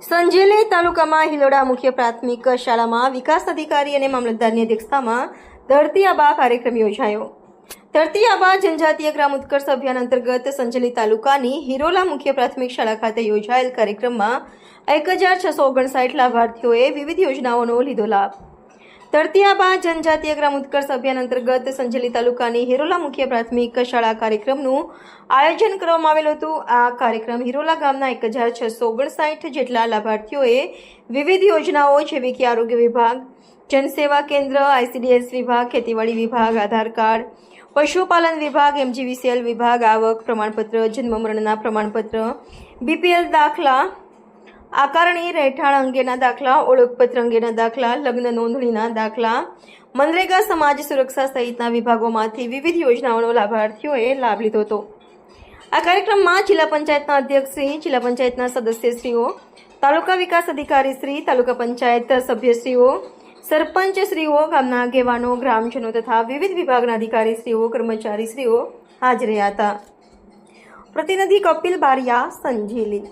સંજેલી તાલુકામાં હિલોડા મુખ્ય પ્રાથમિક શાળામાં વિકાસ અધિકારી અને મામલતદારની અધ્યક્ષતામાં ધરતી આબા કાર્યક્રમ યોજાયો. ધરતી આબા જનજાતીય ગ્રામ ઉત્કર્ષ અભિયાન અંતર્ગત સંજેલી તાલુકાની હિરોલા મુખ્ય પ્રાથમિક શાળા ખાતે યોજાયેલ કાર્યક્રમમાં 1659 લાભાર્થીઓએ વિવિધ યોજનાઓનો લીધો લાભ. ધરતી આબા જનજાતીય ગ્રામ ઉત્કર્ષ અભિયાન અંતર્ગત સંજેલી તાલુકાની હિરોલા મુખ્ય પ્રાથમિક શાળા કાર્યક્રમનું આયોજન કરવામાં આવેલું હતું. આ કાર્યક્રમ હિરોલા ગામના 1659 જેટલા લાભાર્થીઓએ વિવિધ યોજનાઓ જેવી કે આરોગ્ય વિભાગ, જનસેવા કેન્દ્ર, ICDS વિભાગ, ખેતીવાડી વિભાગ, આધાર કાર્ડ, પશુપાલન વિભાગ, MGVCL વિભાગ, આવક પ્રમાણપત્ર, જન્મ મરણના પ્રમાણપત્ર, BPL દાખલા, આકારણી રહેઠાણ અંગેના દાખલા, ઓળખપત્ર અંગેના દાખલા, લગ્ન નોંધણીના દાખલા, મનરેગા સમાજ સુરક્ષા સહિતના વિભાગોમાંથી વિવિધ યોજનાઓનો લાભાર્થીઓએ લાભ લીધો હતો. આ કાર્યક્રમમાં જિલ્લા પંચાયતના અધ્યક્ષશ્રી, જિલ્લા પંચાયતના સદસ્યશ્રીઓ, તાલુકા વિકાસ અધિકારીશ્રી, તાલુકા પંચાયત સભ્યશ્રીઓ, સરપંચશ્રીઓ, ગામના આગેવાનો, ગ્રામજનો તથા વિવિધ વિભાગના અધિકારીશ્રીઓ, કર્મચારીશ્રીઓ હાજર રહ્યા હતા. પ્રતિનિધિ કપિલ બારિયા, સંજેલી.